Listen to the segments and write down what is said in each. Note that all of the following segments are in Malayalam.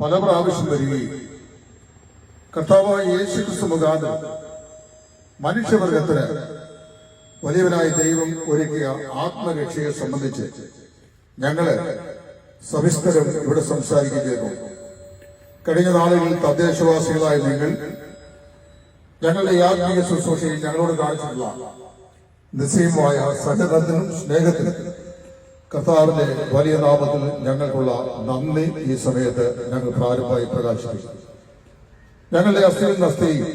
പല പ്രാവശ്യം വരികയും കർത്താവായ യേശുക്രിസ്തു മുഖാന്തരം മനുഷ്യവർഗത്തിന് വലിയവനായ ദൈവം ഒരുക്കിയ ആത്മരക്ഷയെ സംബന്ധിച്ച് ഞങ്ങള് സവിസ്തരം ഇവിടെ സംസാരിക്കുകയായിരുന്നു. കഴിഞ്ഞ നാളുകളിൽ തദ്ദേശവാസികളായ നിങ്ങൾ ഞങ്ങളുടെ ആത്മീയ ശുശ്രൂഷയിൽ ഞങ്ങളോട് കാണിച്ചിട്ടുള്ള നിശ്ചയമായ സഹകരണത്തിനും സ്നേഹത്തിനും കർത്താവിന്റെ വലിയ നാമത്തിൽ ഞങ്ങൾക്കുള്ള നന്ദി ഈ സമയത്ത് ഞങ്ങൾ പ്രാരംഭമായി പ്രകാശിപ്പിക്കുന്നു. ഞങ്ങളുടെ അസ്ഥിയിൽ നിന്ന് അസ്ഥിയും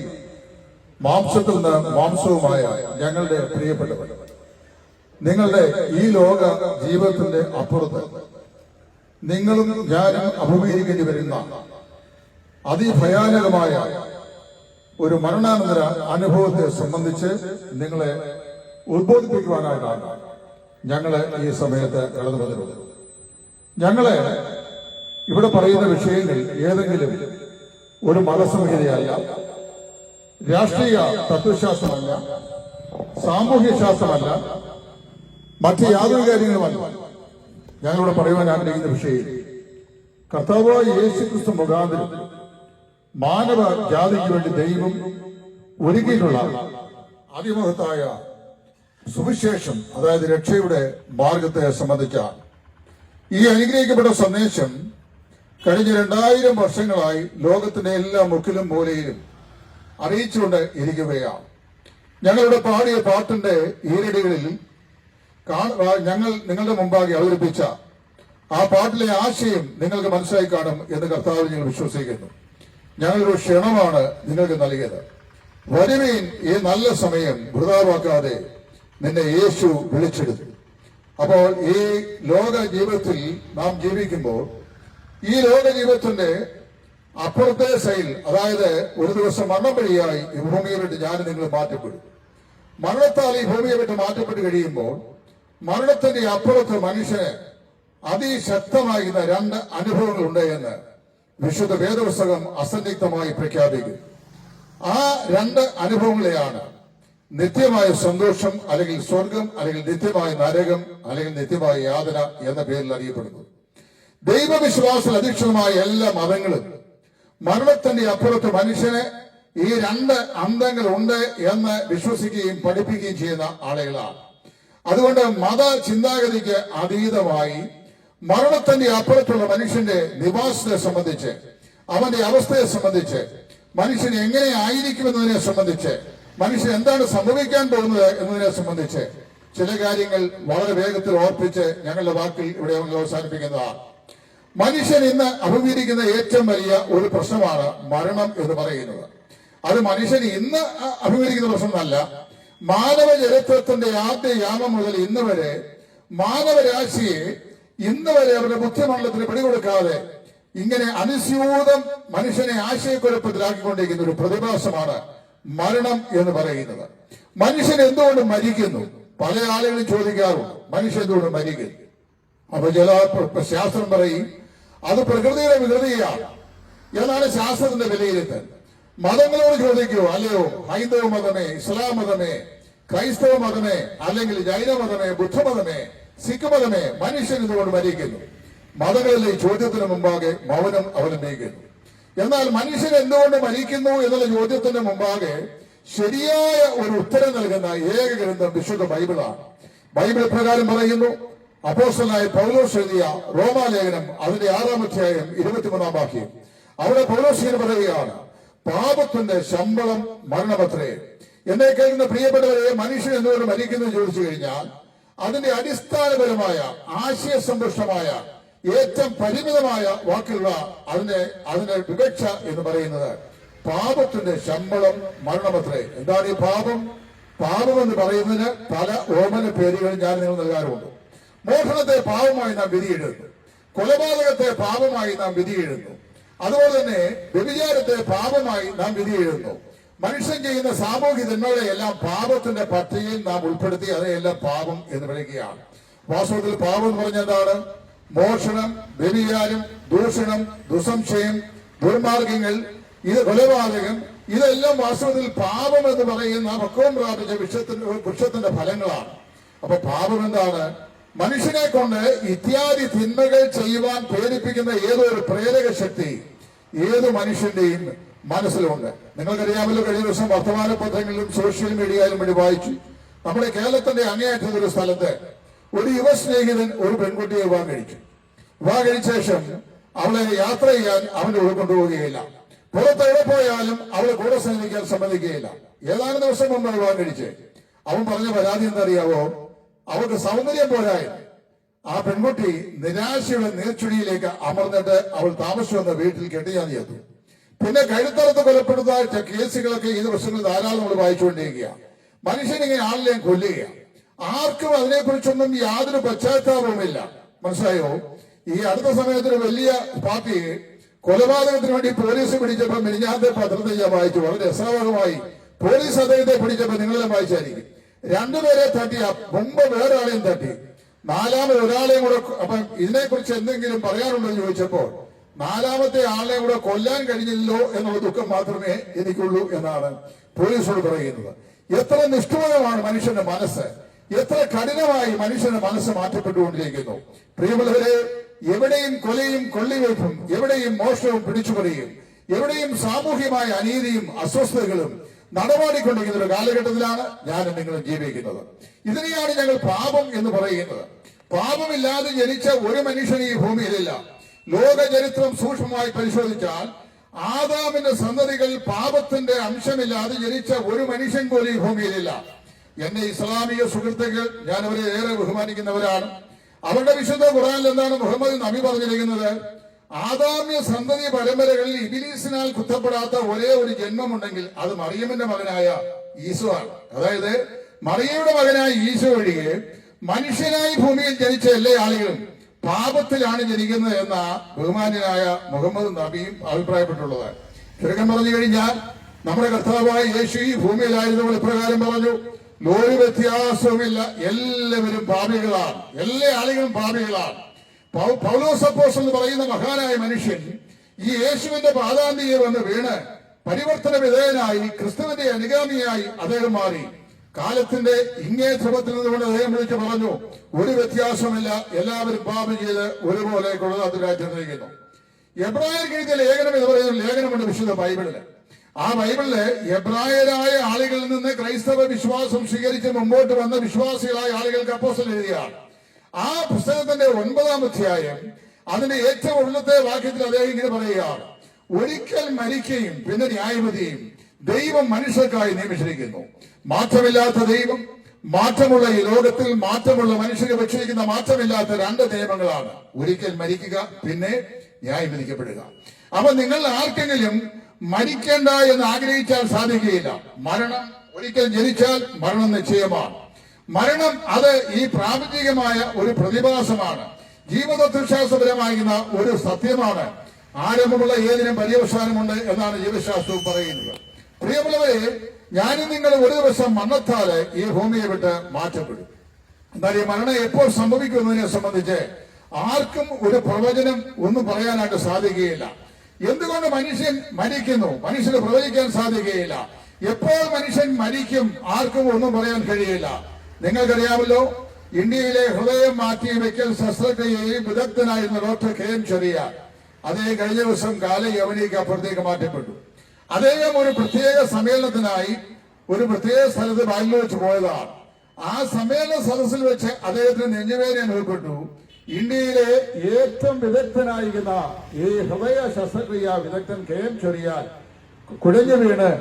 മാംസത്തിൽ നിന്ന് മാംസവുമായ ഞങ്ങളുടെ പ്രിയപ്പെട്ടവർ, നിങ്ങളുടെ ഈ ലോക ജീവിതത്തിന്റെ അപ്പുറത്ത് നിങ്ങളും ഞാനും അഭിമുഖീകരിക്കേണ്ടി വരുന്ന അതിഭയാനകമായ ഒരു മരണാനന്തര അനുഭവത്തെ സംബന്ധിച്ച് നിങ്ങളെ ഉദ്ബോധിപ്പിക്കുവാനായിട്ടാണ് ഞങ്ങള് ഈ സമയത്ത് കടന്നു വന്നിട്ടുള്ളത്. ഞങ്ങള് ഇവിടെ പറയുന്ന വിഷയങ്ങൾ ഏതെങ്കിലും ഒരു മതസംഹിതയല്ല, രാഷ്ട്രീയ തത്വശാസ്ത്രമല്ല, സാമൂഹ്യ ശാസ്ത്രമല്ല, മറ്റ് യാതൊരു കാര്യങ്ങളുമല്ല. ഞങ്ങളിവിടെ പറയുവാൻ ആഗ്രഹിക്കുന്ന വിഷയം കർത്താവായ യേശുക്രിസ്തു മുഖാന്തരം മാനവ ജാതിക്ക് വേണ്ടി ദൈവം ഒരുക്കിയിട്ടുള്ള അതിമഹത്തായ സുവിശേഷം, അതായത് രക്ഷയുടെ മാർഗത്തെ സംബന്ധിച്ചാണ്. ഈ അനുഗ്രഹിക്കപ്പെട്ട സന്ദേശം കഴിഞ്ഞ 2000 വർഷങ്ങളായി ലോകത്തിന്റെ എല്ലാ മുക്കിലും മൂലയിലും അറിയിച്ചുകൊണ്ട് ഇരിക്കുകയാണ്. ഞങ്ങളുടെ പാടിയ പാട്ടിന്റെ ഈരടികളിൽ ഞങ്ങൾ നിങ്ങളുടെ മുമ്പാകെ അവതരിപ്പിച്ച ആ പാട്ടിലെ ആശയം നിങ്ങൾക്ക് മനസ്സിലായി കാണും എന്ന് കർത്താവിൽ ഞങ്ങൾ വിശ്വസിക്കുന്നു. ഞങ്ങളൊരു ക്ഷണമാണ് നിങ്ങൾക്ക് നൽകിയത്. വരുവീൻ, ഈ നല്ല സമയം വൃഥാവാക്കാതെ നിന്നെ യേശു വിളിച്ചെടുത്തു. അപ്പോൾ ഈ ലോക ജീവിതത്തിൽ നാം ജീവിക്കുമ്പോൾ ഈ ലോക ജീവിതത്തിന്റെ അപ്പുറത്തെ സൈഡിൽ, അതായത് ഒരു ദിവസം മരണം വഴിയായി ഈ ഭൂമിയെ വിട്ട് ഞാൻ നിങ്ങൾ മാറ്റപ്പെടും. മരണത്താൽ ഈ ഭൂമിയെ വിട്ട് മാറ്റപ്പെട്ട് കഴിയുമ്പോൾ മരണത്തിന്റെ അപ്പുറത്ത് മനുഷ്യന് അതിശക്തമായിരുന്ന 2 അനുഭവങ്ങളുണ്ട് എന്ന് വിശുദ്ധ വേദപുസ്തകം അസന്നിഗ്ധമായി പ്രഖ്യാപിക്കും. ആ 2 അനുഭവങ്ങളെയാണ് നിത്യമായ സന്തോഷം, അല്ലെങ്കിൽ സ്വർഗം, അല്ലെങ്കിൽ നിത്യമായ നരകം, അല്ലെങ്കിൽ നിത്യമായ യാതന എന്ന പേരിൽ അറിയപ്പെടുന്നു. ദൈവവിശ്വാസത്തിൽ അധിഷ്ഠിതമായ എല്ലാ മതങ്ങളും മരണത്തിന്റെ അപ്പുറത്ത് മനുഷ്യന് ഈ 2 അന്തങ്ങളുണ്ട് എന്ന് വിശ്വസിക്കുകയും പഠിപ്പിക്കുകയും ചെയ്യുന്ന ആളുകളാണ്. അതുകൊണ്ട് മത ചിന്താഗതിക്ക് അതീതമായി മരണത്തിന്റെ അപ്പുറത്തുള്ള മനുഷ്യന്റെ നിവാസത്തെ സംബന്ധിച്ച്, അവന്റെ അവസ്ഥയെ സംബന്ധിച്ച്, മനുഷ്യൻ എങ്ങനെ ആയിരിക്കുമെന്നതിനെ സംബന്ധിച്ച്, മനുഷ്യൻ എന്താണ് സംഭവിക്കാൻ പോകുന്നത് എന്നതിനെ സംബന്ധിച്ച് ചില കാര്യങ്ങൾ വളരെ വേഗത്തിൽ ഓർപ്പിച്ച് ഞങ്ങളുടെ വാക്കിൽ ഇവിടെ അവസാനിപ്പിക്കുന്നതാണ്. മനുഷ്യൻ ഇന്ന് അഭിമുഖീകരിക്കുന്ന ഏറ്റവും വലിയ ഒരു പ്രശ്നമാണ് മരണം എന്ന് പറയുന്നത്. അത് മനുഷ്യൻ ഇന്ന് അഭിമുഖീകരിക്കുന്ന പ്രശ്നമല്ല. മാനവ ചരിത്രത്തിന്റെ ആദ്യ യാമം മുതൽ ഇന്ന് വരെ മാനവരാശിയെ ഇന്ന് വരെ അവരുടെ ബുദ്ധിമണ്ഡലത്തിന് പിടികൊടുക്കാതെ ഇങ്ങനെ അനുസ്യൂതം മനുഷ്യനെ ആശയക്കുഴപ്പത്തിലാക്കിക്കൊണ്ടിരിക്കുന്ന ഒരു പ്രതിഭാസമാണ് മരണം എന്ന് പറയുന്നത്. മനുഷ്യൻ എന്തുകൊണ്ട് മരിക്കുന്നു? പല ആളുകളും ചോദിക്കാറുണ്ട്, മനുഷ്യൻ എന്തുകൊണ്ട് മരിക്കുന്നു? അപ്പൊ ചില ശാസ്ത്രം പറയും അത് പ്രകൃതിയുടെ വികൃതിയാണ് എന്നാണ് ശാസ്ത്രത്തിന്റെ വിലയിരുത്തൽ. മതങ്ങളോട് ചോദിക്കൂ, അല്ലയോ ഹൈന്ദവ മതമേ, ഇസ്ലാം മതമേ, ക്രൈസ്തവ മതമേ, അല്ലെങ്കിൽ ജൈന മതമേ, ബുദ്ധമതമേ, സിഖ് മതമേ, മനുഷ്യൻ ഇതുകൊണ്ട് മരിക്കുന്നു. മതങ്ങളിലെ ഈ ചോദ്യത്തിന് മുമ്പാകെ മൗനം അവലംബിക്കുന്നു. എന്നാൽ മനുഷ്യൻ എന്തുകൊണ്ട് മരിക്കുന്നു എന്നുള്ള ചോദ്യത്തിന് മുമ്പാകെ ശരിയായ ഒരു ഉത്തരം നൽകുന്ന ഏക ഗ്രന്ഥം വിശുദ്ധ ബൈബിളാണ്. ബൈബിൾ പ്രകാരം പറയുന്നു, അപ്പോസ്തലനായ പൗലോസ് എഴുതിയ റോമാലേഖനം അതിന്റെ 6-ാം അധ്യായം 23-ാം വാക്യം, അവിടെ പൗലോസ് ഇങ്ങനെ പറയുകയാണ്, പാപത്തിന്റെ ശമ്പളം മരണമത്രേ. എന്നെ കേൾക്കുന്ന പ്രിയപ്പെട്ടവരെ, മനുഷ്യൻ എന്തുകൊണ്ട് മരിക്കുന്നു ചോദിച്ചു കഴിഞ്ഞാൽ അതിന്റെ അടിസ്ഥാനപരമായ ആശയസമ്പുഷ്ടമായ ഏറ്റവും പരിമിതമായ വാക്കുള്ള അതിന്റെ വിവക്ഷ എന്ന് പറയുന്നത് പാപത്തിന്റെ ശമ്പളം മരണമത്രേ. എന്താണ് ഈ പാപം? പാപം എന്ന് പറയുന്നതിന് പല ഓമന പേരുകൾ ഞാൻ നിങ്ങൾ നൽകാറുണ്ട്. മോഷണത്തെ പാപമായി നാം വിധിയെഴുതുന്നു, കൊലപാതകത്തെ പാപമായി നാം വിധിയെഴുതുന്നു, അതുപോലെ തന്നെ വ്യഭിചാരത്തെ പാപമായി നാം വിധിയെഴുതുന്നു. മനുഷ്യൻ ചെയ്യുന്ന സാമൂഹിക തിന്മകളെയെല്ലാം പാപത്തിന്റെ പട്ടികയിൽ നാം ഉൾപ്പെടുത്തി അതെല്ലാം പാപം എന്ന് വിളിക്കുകയാണ്. വാസ്തവത്തിൽ പാപം എന്ന് പറഞ്ഞാൽ എന്താണ്? മോഷണം, വ്യഭിചാരം, ദൂഷണം, ദുസംശയം, ദുർമാർഗങ്ങൾ, ഇത് കൊലപാതകം, ഇതെല്ലാം വാസ്തവത്തിൽ പാപം എന്ന് പറയുന്ന പക്വം പ്രാപിച്ച വൃക്ഷത്തിന്റെ ഫലങ്ങളാണ്. അപ്പൊ പാപം എന്താണ്? മനുഷ്യനെ കൊണ്ട് ഇത്യാദി തിന്മകൾ ചെയ്യുവാൻ പ്രേരിപ്പിക്കുന്ന ഏതോ ഒരു പ്രേരക ശക്തി ഏത് മനുഷ്യന്റെയും മനസ്സിലുണ്ട്. നിങ്ങൾക്കറിയാമല്ലോ, കഴിഞ്ഞ ദിവസം വർത്തമാന പത്രങ്ങളിലും സോഷ്യൽ മീഡിയയിലും വേണ്ടി വായിച്ചു, നമ്മുടെ കേരളത്തിന്റെ അങ്ങേയറ്റത്തൊരു സ്ഥലത്ത് ഒരു യുവ സ്നേഹിതൻ ഒരു പെൺകുട്ടിയെ വിവാഹം കഴിച്ചു. വിവാഹം കഴിച്ച ശേഷം അവളെ യാത്ര ചെയ്യാൻ അവന്റെ കൂടെ കൊണ്ടുപോവുകയില്ല. പുറത്തെവിടെ പോയാലും അവളെ കൂടെ സേവിക്കാൻ സമ്മതിക്കുകയില്ല. ഏതാനും ദിവസം മുമ്പ് വിവാഹം കഴിച്ച് അവൻ പറഞ്ഞ പരാതി എന്തറിയാവോ? അവൾക്ക് സൗന്ദര്യം പോരായിരുന്നു. ആ പെൺകുട്ടി നിരാശയുടെ നീർച്ചുഴിയിലേക്ക് അമർന്നിട്ട് അവൾ താമസിച്ചു വന്ന വീട്ടിൽ കെട്ടിയാൻ ചെയ്തു. പിന്നെ കഴുത്തറത്ത് കൊലപ്പെടുന്ന കേസുകളൊക്കെ ഈ ദിവസങ്ങളിൽ ധാരാളം നമ്മൾ വായിച്ചുകൊണ്ടിരിക്കുകയാണ്. മനുഷ്യനിങ്ങനെ ആളിനെയും കൊല്ലുകയാണ്. ആർക്കും അതിനെക്കുറിച്ചൊന്നും യാതൊരു പശ്ചാത്താപവുമില്ല. മനസ്സിലായോ? ഈ അടുത്ത സമയത്ത് ഒരു വലിയ പാർട്ടിയെ കൊലപാതകത്തിന് വേണ്ടി പോലീസ് പിടിച്ചപ്പോൾ മിനിഞ്ഞാത്തെ പത്രത്തിൽ ഞാൻ വായിച്ചു. വളരെ രസകരമായി പോലീസ് അദ്ദേഹത്തെ പിടിച്ചപ്പോൾ നിങ്ങളെല്ലാം വായിച്ചായിരിക്കും. രണ്ടുപേരെ തട്ടിയ മുമ്പ് വേറൊരാളെയും തട്ടി, നാലാമത് ഒരാളെയും കൂടെ. അപ്പം ഇതിനെക്കുറിച്ച് എന്തെങ്കിലും പറയാനുണ്ടോ എന്ന് ചോദിച്ചപ്പോൾ നാലാമത്തെ ആളെയും കൂടെ കൊല്ലാൻ കഴിഞ്ഞില്ലല്ലോ എന്നുള്ള ദുഃഖം മാത്രമേ എനിക്കുള്ളൂ എന്നാണ് പോലീസോട് പറയുന്നത്. എത്ര നിഷ്ഠൂരമാണ് മനുഷ്യന്റെ മനസ്സ്, എത്ര കഠിനമായി മനുഷ്യന്റെ മനസ്സ് മാറ്റപ്പെട്ടുകൊണ്ടിരിക്കുന്നു. പ്രിയമുള്ളവരെ, എവിടെയും കൊലയും കൊള്ളിവയ്പും, എവിടെയും മോഷണവും പിടിച്ചുപറിയും, എവിടെയും സാമൂഹ്യമായ അനീതിയും അസ്വസ്ഥതകളും നടപാടിക്കൊണ്ടിരിക്കുന്ന ഒരു കാലഘട്ടത്തിലാണ് ഞാനും നിങ്ങളും ജീവിക്കുന്നത്. ഇതിനെയാണ് ഞങ്ങൾ പാപം എന്ന് പറയുന്നത്. പാപമില്ലാതെ ജനിച്ച ഒരു മനുഷ്യൻ ഈ ഭൂമിയിലില്ല. ലോക ചരിത്രം സൂക്ഷ്മമായി പരിശോധിച്ചാൽ ആദാമിന്റെ സന്തതികൾ പാപത്തിന്റെ അംശമില്ലാതെ ജനിച്ച ഒരു മനുഷ്യൻ പോലും ഈ ഭൂമിയിലില്ല. എന്റെ ഇസ്ലാമിക സുഹൃത്തുക്കൾ, ഞാൻ അവരെ ഏറെ ബഹുമാനിക്കുന്നവരാണ്. അവരുടെ വിശുദ്ധ ഖുർആനിൽ എന്താണ് മുഹമ്മദ് നബി പറഞ്ഞിരിക്കുന്നത്? ആദാമ്യ സന്തതി പരമ്പരകളിൽ ഇബ്ലീസിനാൽ കുത്തപ്പെടാത്ത ഒരേ ഒരു ജന്മമുണ്ടെങ്കിൽ അത് മറിയമിന്റെ മകനായ ഈശോ ആണ്. അതായത് മറിയയുടെ മകനായ ഈശോ ഒഴികെ മനുഷ്യനായി ഭൂമിയിൽ ജനിച്ച എല്ലാ ആളുകളും പാപത്തിലാണ് ജനിക്കുന്നത് എന്ന ബഹുമാന്യനായ മുഹമ്മദ് നബിയും അഭിപ്രായപ്പെട്ടുള്ളത്. ചുരുക്കം പറഞ്ഞു കഴിഞ്ഞാൽ നമ്മുടെ കർത്താവായ യേശു ഈ ഭൂമിയിലായിരുന്നപ്പോൾ ഇപ്രകാരം പറഞ്ഞു: ഒരു വ്യത്യാസവുമില്ല, എല്ലാവരും പാപികളാണ്, എല്ലാ ആളുകളും പാപികളാണ്. പൗലോസ് അപ്പോസ്തലൻ എന്ന് പറയുന്ന മഹാനായ മനുഷ്യൻ ഈ യേശുവിന്റെ പാദാന്തിയെ വന്ന് വീണ് പരിവർത്തന വിധേയനായി ക്രിസ്തുവിന്റെ അനുഗാമിയായി അദ്ദേഹം മാറി. കാലത്തിന്റെ ഇങ്ങേ ധ്രുവത്തിൽ നിന്നുകൊണ്ട് അദ്ദേഹം വിളിച്ചു പറഞ്ഞു: ഒരു വ്യത്യാസമില്ല, എല്ലാവരും പാപം ചെയ്ത് ഒരുപോലെ കൊള്ളാത്തിരിക്കുന്നു. എബ്രായർക്ക് എഴുതിയ ലേഖനം എന്ന് പറയുന്ന ലേഖനമുണ്ട് വിശുദ്ധ ബൈബിളില്. ആ ബൈബിളില് എബ്രായരായ ആളുകളിൽ നിന്ന് ക്രൈസ്തവ വിശ്വാസം സ്വീകരിച്ച് മുമ്പോട്ട് വന്ന വിശ്വാസികളായ ആളുകൾക്ക് അപ്പോസ്തലൻ എഴുതിയാണ്. ആ പുസ്തകത്തിന്റെ 9-ാം അധ്യായം അതിന്റെ ഏറ്റവും ഉള്ളത്തെ വാക്യത്തിൽ അദ്ദേഹം ഇങ്ങനെ പറയുകയാണ്: ഒരിക്കൽ മരിക്കുകയും പിന്നെ ന്യായവിധിയും ദൈവം മനുഷ്യർക്കായി നിയമിച്ചിരിക്കുന്നു. മാറ്റമില്ലാത്ത ദൈവം, മാറ്റമുള്ള ഈ ലോകത്തിൽ മാറ്റമുള്ള മനുഷ്യരെ വെച്ചിരിക്കുന്ന മാറ്റമില്ലാത്ത രണ്ട് നിയമങ്ങളാണ്: ഒരിക്കൽ മരിക്കുക, പിന്നെ ന്യായം വിധിക്കപ്പെടുക. അപ്പൊ നിങ്ങൾ ആർക്കെങ്കിലും മരിക്കേണ്ട എന്ന് ആഗ്രഹിച്ചാൽ സാധിക്കുകയില്ല. മരണം, ഒരിക്കൽ ജനിച്ചാൽ മരണം നിശ്ചയമാണ്. മരണം അത് ഈ പ്രാപഞ്ചികമായ ഒരു പ്രതിഭാസമാണ്, ജീവതത്വശാസ്ത്രപരമായിരുന്ന ഒരു സത്യമാണ്. ആരംഭമുള്ള ഏതിനും പര്യവസാനമുണ്ട് എന്നാണ് ജീവശാസ്ത്രവും പറയുന്നത്. പ്രിയമുള്ളവരെ, ഞാനും നിങ്ങൾ ഒരു ദിവസം മരണത്താല് ഈ ഭൂമിയെ വിട്ട് മാറ്റപ്പെടും. എന്നാൽ ഈ മരണം എപ്പോൾ സംഭവിക്കുന്നതിനെ സംബന്ധിച്ച് ആർക്കും ഒരു പ്രവചനം ഒന്നും പറയാനായിട്ട് സാധിക്കുകയില്ല. എന്തുകൊണ്ട് മനുഷ്യൻ മരിക്കുന്നു, മനുഷ്യന് പ്രവചിക്കാൻ സാധിക്കുകയില്ല. എപ്പോൾ മനുഷ്യൻ മരിക്കും ആർക്കും ഒന്നും പറയാൻ കഴിയില്ല. നിങ്ങൾക്കറിയാമല്ലോ, ഇന്ത്യയിലെ ഹൃദയം മാറ്റി വെക്കൽ ശസ്ത്രക്രിയയിൽ വിദഗ്ധനായിരുന്ന ഡോക്ടർ കെ.എം. ചെറിയാൻ അദ്ദേഹം കഴിഞ്ഞ ദിവസം യവനിക്ക് അപ്പുറത്തേക്ക് മാറ്റപ്പെട്ടു. അദ്ദേഹം ഒരു പ്രത്യേക സമ്മേളനത്തിനായി ഒരു പ്രത്യേക സ്ഥലത്ത് ബാംഗ്ലൂർ വെച്ച് പോയതാണ്. ആ സമ്മേളന സദസ്സിൽ വെച്ച് അദ്ദേഹത്തിന് നെഞ്ചുവേദന അനുഭവപ്പെട്ടു. ഇന്ത്യയിലെ ഏറ്റവും വിദഗ്ധനായിരിക്കുന്ന ഈ ഹൃദയ ശസ്ത്രക്രിയ വിദഗ്ധൻ കെ.എം. ചെറിയാൻ കുഴഞ്ഞു വീണ്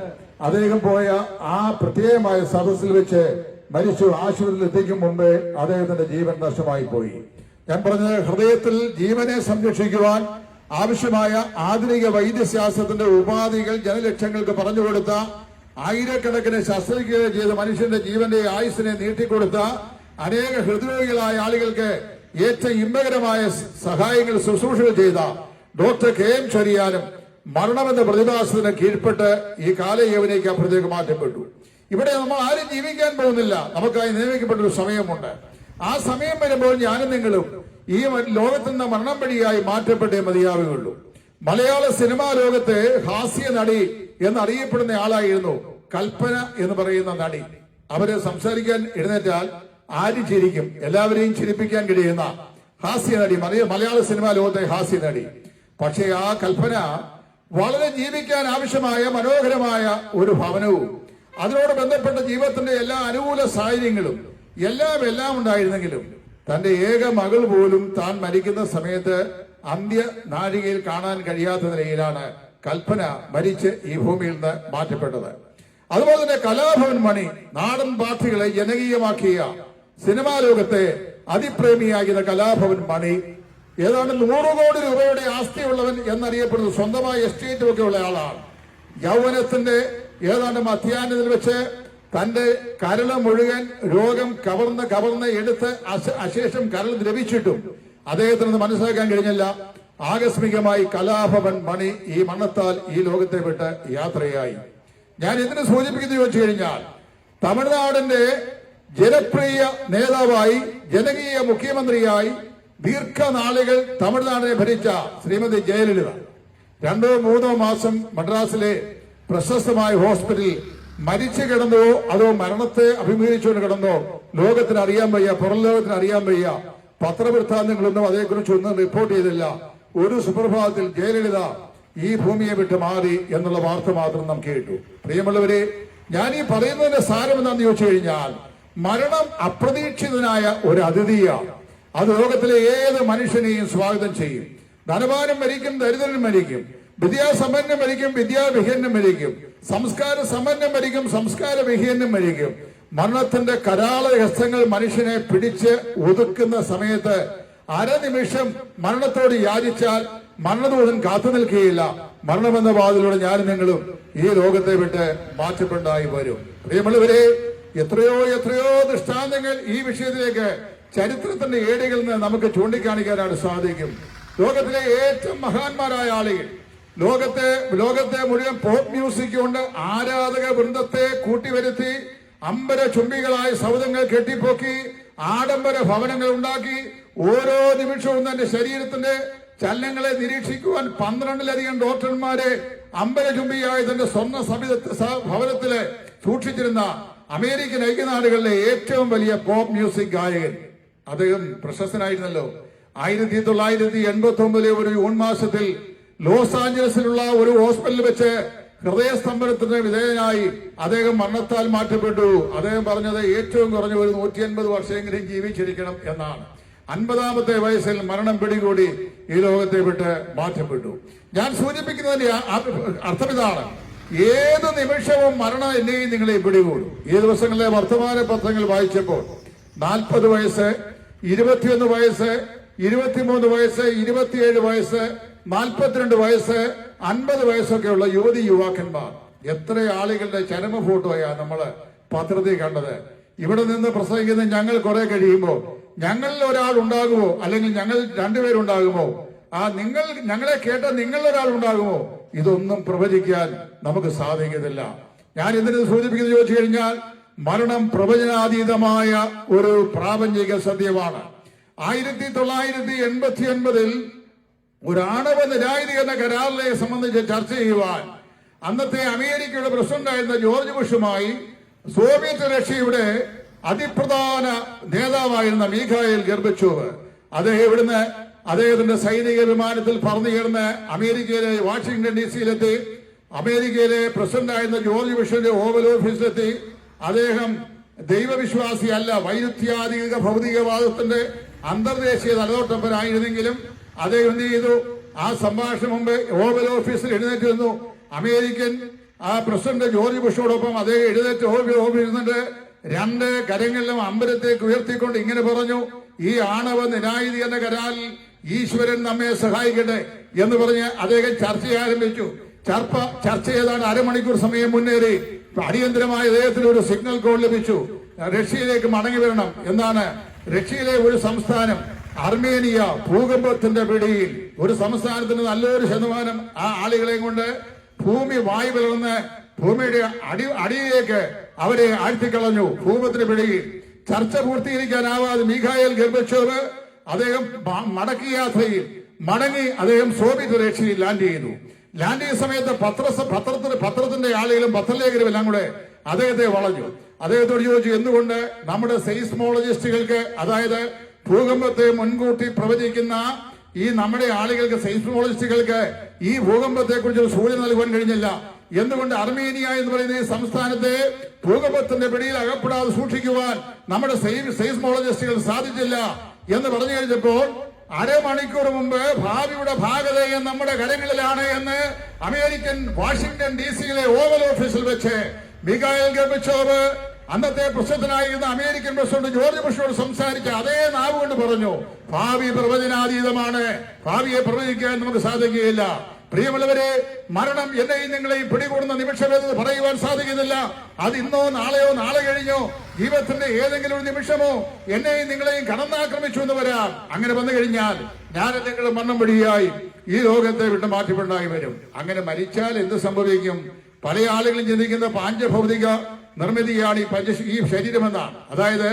അദ്ദേഹം പോയ ആ പ്രത്യേകമായ സദസ്സിൽ വെച്ച് മരിച്ചു. ആശുപത്രിയിൽ എത്തിക്കും മുമ്പേ അദ്ദേഹത്തിന്റെ ജീവൻ നഷ്ടമായി പോയി. ഞാൻ പറഞ്ഞത്, ഹൃദയത്തിൽ ജീവനെ സംരക്ഷിക്കുവാൻ ആവശ്യമായ ആധുനിക വൈദ്യശാസ്ത്രത്തിന്റെ ഉപാധികൾ ജനലക്ഷങ്ങൾക്ക് പറഞ്ഞുകൊടുത്ത, ആയിരക്കണക്കിന് ശസ്ത്രക്രിയ ചെയ്ത മനുഷ്യന്റെ ജീവന്റെ ആയുസ്സിനെ നീട്ടിക്കൊടുത്ത, അനേക ഹൃദ്രോഗികളായ ആളുകൾക്ക് ഏറ്റവും ഇമ്പകരമായ സഹായങ്ങൾ ശുശ്രൂഷകൾ ചെയ്ത ഡോക്ടർ കെ.എം. ചെറിയാനും മരണമെന്ന പ്രതിഭാസത്തിന് കീഴ്പ്പെട്ട് ഈ യവനിക്ക് അപ്പുറത്തേക്ക് മാറ്റപ്പെട്ടു. ഇവിടെ നമ്മൾ ആരും ജീവിക്കാൻ പോകുന്നില്ല, നമുക്കായി നിയമിക്കപ്പെട്ടൊരു സമയമുണ്ട്. ആ സമയം വരുമ്പോൾ ഞാനും നിങ്ങളും ഈ ലോകത്തിൽ നിന്ന് മരണം വഴിയായി മാറ്റപ്പെട്ടേ മതിയാവുകയുള്ളൂ. മലയാള സിനിമാ ലോകത്തെ ഹാസ്യ നടി എന്നറിയപ്പെടുന്ന ആളായിരുന്നു കൽപ്പന എന്ന് പറയുന്ന നടി. അവര് സംസാരിക്കാൻ എഴുന്നേറ്റാൽ ആര് ചിരിക്കും, എല്ലാവരെയും ചിരിപ്പിക്കാൻ കഴിയുന്ന ഹാസ്യ നടി, മലയാള സിനിമാ ലോകത്തെ ഹാസ്യ നടി. പക്ഷേ ആ കൽപ്പന വളരെ ജീവിക്കാൻ ആവശ്യമായ മനോഹരമായ ഒരു ഭവനവും അതിനോട് ബന്ധപ്പെട്ട ജീവിതത്തിന്റെ എല്ലാ അനുകൂല സാഹചര്യങ്ങളും എല്ലാം ഉണ്ടായിരുന്നെങ്കിലും തന്റെ ഏക മകൾ പോലും താൻ മരിക്കുന്ന സമയത്ത് അന്ത്യ നാഴികയിൽ കാണാൻ കഴിയാത്ത നിലയിലാണ് കൽപ്പന മരിച്ച് ഈ ഭൂമിയിൽ നിന്ന് മാറ്റപ്പെട്ടത്. അതുപോലെ തന്നെ കലാഭവൻ മണി നാടൻ പാട്ടുകളെ ജനകീയമാക്കിയ സിനിമാ ലോകത്തെ അതിപ്രേമിയാകുന്ന കലാഭവൻ മണി ഏതാണ്ട് 100 കോടി രൂപയുടെ ആസ്തിയുള്ളവൻ എന്നറിയപ്പെടുന്നു. സ്വന്തമായ എസ്റ്റേറ്റും ഒക്കെ ഉള്ള ആളാണ്. യൗവനത്തിന്റെ ഏതാണ്ട് മധ്യാഹ്നത്തിൽ വെച്ച് തന്റെ കരൾ മുഴുവൻ രോഗം കവർന്ന് എടുത്ത് അശേഷം കരൾ ദ്രവിച്ചിട്ടും അദ്ദേഹത്തിന് മനസ്സിലാക്കാൻ കഴിഞ്ഞില്ല. ആകസ്മികമായി കലാഭവൻ മണി ഈ മണ്ണത്താൽ ഈ ലോകത്തെ വിട്ട് യാത്രയായി. ഞാൻ ഇതിനെ സൂചിപ്പിക്കുന്നത് ചോദിച്ചു കഴിഞ്ഞാൽ തമിഴ്നാടിന്റെ ജനപ്രിയ നേതാവായി ജനകീയ മുഖ്യമന്ത്രിയായി ദീർഘനാളുകൾ തമിഴ്നാടിനെ ഭരിച്ച ശ്രീമതി ജയലളിത 2-3 മാസം മദ്രാസിലെ പ്രശസ്തമായ ഹോസ്പിറ്റലിൽ മരിച്ചു കിടന്നോ അതോ മരണത്തെ അഭിമുഖീകരിച്ചുകൊണ്ട് കിടന്നോ ലോകത്തിന് അറിയാൻ വയ്യ, പുറം ലോകത്തിന് അറിയാൻ വയ്യ. പത്രവൃത്താന്തങ്ങളൊന്നും അതേക്കുറിച്ചൊന്നും റിപ്പോർട്ട് ചെയ്തില്ല. ഒരു സുപ്രഭാതത്തിൽ ജയലളിത ഈ ഭൂമിയെ വിട്ട് മാറി എന്നുള്ള വാർത്ത മാത്രം നാം കേട്ടു. പ്രിയമുള്ളവരെ, ഞാൻ ഈ പറയുന്നതിന്റെ സാരം എന്താണെന്ന് ചോദിച്ചു കഴിഞ്ഞാൽ മരണം അപ്രതീക്ഷിതനായ ഒരു അതിഥിയാണ്. അത് ലോകത്തിലെ ഏത് മനുഷ്യനെയും സ്വാഗതം ചെയ്യും. ധനവാനും മരിക്കും, ദരിദ്രനും മരിക്കും, വിദ്യാസമ്പന്നം മരിക്കും, വിദ്യാവിഹീനം മരിക്കും, സംസ്കാര സമ്പന്നം മരിക്കും, സംസ്കാര വിഹീനം മരിക്കും. മരണത്തിന്റെ കരാള രഹസ്യങ്ങൾ മനുഷ്യനെ പിടിച്ച് ഒതുക്കുന്ന സമയത്ത് അരനിമിഷം മരണത്തോട് യാചിച്ചാൽ മരണദൂതൻ കാത്തു നിൽക്കുകയില്ല. മരണമെന്ന വാതിലൂടെ ഞാനും നിങ്ങളും ഈ ലോകത്തെ വിട്ട് മാറ്റപ്പെട്ടായി വരും. പ്രിയമുള്ളവരെ, എത്രയോ ദൃഷ്ടാന്തങ്ങൾ ഈ വിഷയത്തിലേക്ക് ചരിത്രത്തിന്റെ ഏടുകളിൽ നിന്ന് നമുക്ക് ചൂണ്ടിക്കാണിക്കാനാണ് സാധിക്കും. ലോകത്തിലെ ഏറ്റവും മഹാന്മാരായ ആളുകൾ ലോകത്തെ മുഴുവൻ പോപ്പ് മ്യൂസിക് കൊണ്ട് ആരാധക വൃന്ദത്തെ കൂട്ടിവരുത്തി അമ്പര ചുംബികളായ സൗധങ്ങൾ കെട്ടിപ്പൊക്കി ആഡംബര ഭവനങ്ങൾ ഉണ്ടാക്കി ഓരോ നിമിഷവും തന്റെ ശരീരത്തിന്റെ ചലനങ്ങളെ നിരീക്ഷിക്കുവാൻ 12ലധികം ഡോക്ടർമാരെ അമ്പര ചുംബിയായി തന്റെ സ്വന്തം ഭവനത്തില് സൂക്ഷിച്ചിരുന്ന അമേരിക്കൻ ഐക്യനാടുകളിലെ ഏറ്റവും വലിയ പോപ്പ് മ്യൂസിക് ഗായകൻ അദ്ദേഹം പ്രശസ്തനായിരുന്നല്ലോ. 1989 ഒരു ജൂൺ മാസത്തിൽ ലോസ് ആഞ്ചലസിലുള്ള ഒരു ഹോസ്പിറ്റലിൽ വെച്ച് ഹൃദയസ്തംഭനത്തിന് വിധേയനായി അദ്ദേഹം മരണത്താൽ മാറ്റപ്പെട്ടു. അദ്ദേഹം പറഞ്ഞത് ഏറ്റവും കുറഞ്ഞ ഒരു 150 വർഷമെങ്കിലും ജീവിച്ചിരിക്കണം എന്നാണ്. 50-ാമത്തെ വയസ്സിൽ മരണം പിടികൂടി ഈ ലോകത്തെ വിട്ട് മാറ്റപ്പെട്ടു. ഞാൻ സൂചിപ്പിക്കുന്നതിന്റെ അർത്ഥം ഇതാണ്: ഏത് നിമിഷവും മരണം എന്നെയും നിങ്ങളെ പിടികൂടും. ഈ ദിവസങ്ങളിലെ വർത്തമാന പത്രങ്ങൾ വായിച്ചപ്പോൾ 40 വയസ്സ്, 21 വയസ്സ്, 23 വയസ്സ്, 27 വയസ്സ്, 42 വയസ്സ്, 50 വയസ്സൊക്കെയുള്ള യുവതി യുവാക്കന്മാർ, എത്ര ആളുകളുടെ ചരമ ഫോട്ടോയാ നമ്മള് പത്രത്തിൽ കണ്ടത്. ഇവിടെ നിന്ന് പ്രസംഗിക്കുന്ന ഞങ്ങൾ കുറെ കഴിയുമ്പോൾ ഞങ്ങളിൽ ഒരാൾ ഉണ്ടാകുമോ, അല്ലെങ്കിൽ ഞങ്ങൾ രണ്ടുപേരുണ്ടാകുമോ, ഞങ്ങളെ കേട്ട നിങ്ങളിൽ ഒരാൾ ഉണ്ടാകുമോ? ഇതൊന്നും പ്രവചിക്കാൻ നമുക്ക് സാധിക്കത്തില്ല. ഞാൻ ഇതിന് സൂചിപ്പിക്കുന്നത് ചോദിച്ചു കഴിഞ്ഞാൽ മരണം പ്രവചനാതീതമായ ഒരു പ്രാപഞ്ചിക സത്യമാണ്. 1989 ഒരു ആണവ നിരായുധ എന്ന കരാറിനെ സംബന്ധിച്ച് ചർച്ച ചെയ്യുവാൻ അന്നത്തെ അമേരിക്കയുടെ പ്രസിഡന്റായിരുന്ന ജോർജ് ബുഷുമായി സോവിയറ്റ് റഷ്യയുടെ അതിപ്രധാന നേതാവായിരുന്ന മീഖായേൽ ഗർബച്ചോവ് അദ്ദേഹത്തിന്റെ സൈനിക വിമാനത്തിൽ പറന്നുയർന്ന് അമേരിക്കയിലെ വാഷിംഗ്ടൺ DC-യിലെത്തി. അമേരിക്കയിലെ പ്രസിഡന്റായിരുന്ന ജോർജ് ബുഷിന്റെ ഓവൽ ഓഫീസിലെത്തി. അദ്ദേഹം ദൈവവിശ്വാസിയല്ല, വൈരുദ്ധ്യാധിക ഭൗതികവാദത്തിന്റെ അന്തർദേശീയ തലതൊട്ടപ്പനായിരുന്നെങ്കിലും അദ്ദേഹം എന്ത് ചെയ്തു? ആ സംഭാഷണം മുമ്പ് ഓവൽ ഓഫീസിൽ എഴുന്നേറ്റ് നിന്നു. അമേരിക്കൻ പ്രസിഡന്റ് ജോർജ് ബുഷോടൊപ്പം അദ്ദേഹം എഴുന്നേറ്റ് ഓഫീസിൽ നിന്നിട്ട് 2 കരങ്ങളിലും അമ്പലത്തേക്ക് ഉയർത്തിക്കൊണ്ട് ഇങ്ങനെ പറഞ്ഞു: ഈ ആണവ നിരായുധി എന്ന കരാറിൽ ഈശ്വരൻ നമ്മെ സഹായിക്കട്ടെ എന്ന് പറഞ്ഞ് അദ്ദേഹം ചർച്ച ആരംഭിച്ചു. ചർച്ച ഏതാണ്ട് അരമണിക്കൂർ സമയം മുന്നേറി അടിയന്തരമായ അദ്ദേഹത്തിന് ഒരു സിഗ്നൽ കോൾ ലഭിച്ചു. റഷ്യയിലേക്ക് മടങ്ങി വരണം എന്നാണ്. റഷ്യയിലെ ഒരു സംസ്ഥാനം അർമേനിയ ഭൂകമ്പത്തിന്റെ പിടിയിൽ. ഒരു സംസ്ഥാനത്തിന് നല്ലൊരു ശതമാനം ആ ആളുകളെയും കൊണ്ട് ഭൂമി വായു പിളർന്ന് ഭൂമിയുടെ അടിയിലേക്ക് അവരെ ആഴ്ത്തിക്കളഞ്ഞു. ഭൂകമ്പത്തിന് പിടിയിൽ ചർച്ച പൂർത്തീകരിക്കാനാവാതെ മീഖായേൽ ഗർബച്ചോവ് അദ്ദേഹം മടക്കി യാത്രയിൽ മടങ്ങി അദ്ദേഹം സോവിയറ്റ് റഷ്യയിൽ ലാൻഡ് ചെയ്തു. ലാൻഡ് ചെയ്ത സമയത്ത് പത്രത്തിന്റെ ആളുകളും പത്രലേഖകരും എല്ലാം കൂടെ അദ്ദേഹത്തെ വളഞ്ഞു. അദ്ദേഹത്തോട് ചോദിച്ചു, എന്തുകൊണ്ട് നമ്മുടെ സെയ്സ്മോളജിസ്റ്റുകൾക്ക്, അതായത് ഭൂകമ്പത്തെ മുൻകൂട്ടി പ്രവചിക്കുന്ന ഈ നമ്മുടെ ആളുകൾക്ക് സെയ്സ്മോളജിസ്റ്റുകൾക്ക് ഈ ഭൂകമ്പത്തെ കുറിച്ച് സൂചന നൽകുവാൻ കഴിഞ്ഞില്ല. എന്തുകൊണ്ട് അർമേനിയ എന്ന് പറയുന്ന ഈ സംസ്ഥാനത്തെ ഭൂകമ്പത്തിന്റെ പിടിയിൽ അകപ്പെടാതെ സൂക്ഷിക്കുവാൻ നമ്മുടെ സെയ്സ്മോളജിസ്റ്റുകൾ സാധിച്ചില്ല എന്ന് പറഞ്ഞു കഴിഞ്ഞപ്പോൾ അരമണിക്കൂർ മുമ്പ് ഭാവിയുടെ ഭാഗതയും നമ്മുടെ കരങ്ങളിലാണ് എന്ന് അമേരിക്കൻ വാഷിംഗ്ടൺ DC-യിലെ ഓവൽ ഓഫീസിൽ വെച്ച് മിഖായേൽ ഗോർബച്ചോവ് അന്നത്തെ പ്രസിദ്ധനായിരുന്ന അമേരിക്കൻ പ്രസിഡന്റ് ജോർജ് ബുഷോട് സംസാരിച്ച അതേ നാവ് കൊണ്ട് പറഞ്ഞു, ഭാവി പ്രവചനാതീതമാണ്, ഭാവിയെ പ്രവചിക്കാൻ നമുക്ക് സാധിക്കുകയില്ല. പ്രിയമുള്ളവരെ, മരണം എന്നെയും നിങ്ങളെയും പിടികൂടുന്ന നിമിഷമേത് പറയുവാൻ സാധിക്കുന്നില്ല. അത് ഇന്നോ നാളെയോ നാളെ കഴിഞ്ഞോ ജീവിതത്തിന്റെ ഏതെങ്കിലും ഒരു നിമിഷമോ എന്നെയും നിങ്ങളെയും കടന്നാക്രമിച്ചു എന്ന് വരാം. അങ്ങനെ വന്നു കഴിഞ്ഞാൽ ഞാൻ നിങ്ങൾ മരണം വഴിയായി ഈ ലോകത്തെ വിട്ട് മാറ്റിപ്പെടായി വരും. അങ്ങനെ മരിച്ചാൽ എന്ത് സംഭവിക്കും? പല ആളുകളും ചിന്തിക്കുന്ന പാഞ്ചഭൗതിക നിർമ്മിതിയാണ് ഈ ശരീരമെന്നാണ്. അതായത്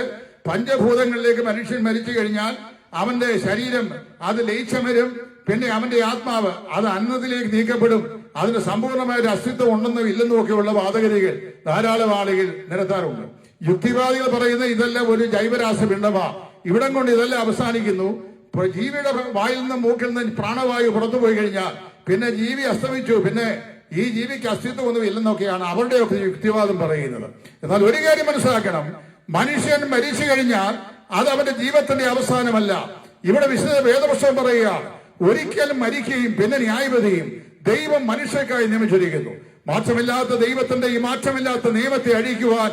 പഞ്ചഭൂതങ്ങളിലേക്ക് മനുഷ്യൻ മരിച്ചു കഴിഞ്ഞാൽ അവന്റെ ശരീരം അത് ലയിച്ചമരും, പിന്നെ അവന്റെ ആത്മാവ് അത് അന്നത്തിലേക്ക് നീക്കപ്പെടും. അതിന് സമ്പൂർണ്ണമായ ഒരു അസ്തിത്വം ഉണ്ടെന്നും ഇല്ലെന്നും ഒക്കെയുള്ള വാദഗതികൾ ധാരാളം ആളുകൾ നിരത്താറുണ്ട്. യുക്തിവാദികൾ പറയുന്ന ഇതെല്ലാം ഒരു ജൈവരാസപിണ്ഡമാ, ഇവിടം കൊണ്ട് ഇതെല്ലാം അവസാനിക്കുന്നു. ജീവിയുടെ വായിൽ നിന്നും മൂക്കിൽ നിന്ന് പ്രാണവായു പുറത്തു പോയി കഴിഞ്ഞാൽ പിന്നെ ജീവി അസ്തമിച്ചു, പിന്നെ ഈ ജീവിക്ക് അസ്തിത്വമൊന്നും ഇല്ലെന്നൊക്കെയാണ് അവരുടെയൊക്കെ യുക്തിവാദം പറയുന്നത്. എന്നാൽ ഒരു കാര്യം മനസ്സിലാക്കണം, മനുഷ്യൻ മരിച്ചു കഴിഞ്ഞാൽ അത് അവന്റെ ജീവിതത്തിന്റെ അവസാനമല്ല. ഇവിടെ വിശുദ്ധ വേദപുസ്തകം പറയുകയാണ്, ഒരിക്കലും മരിക്കുകയും പിന്നെ ന്യായവിധിയും ദൈവം മനുഷ്യർക്കായി നിയമിച്ചിരിക്കുന്നു. മാറ്റമില്ലാത്ത ദൈവത്തിന്റെ ഈ മാറ്റമില്ലാത്ത നിയമത്തെ അഴിക്കുവാൻ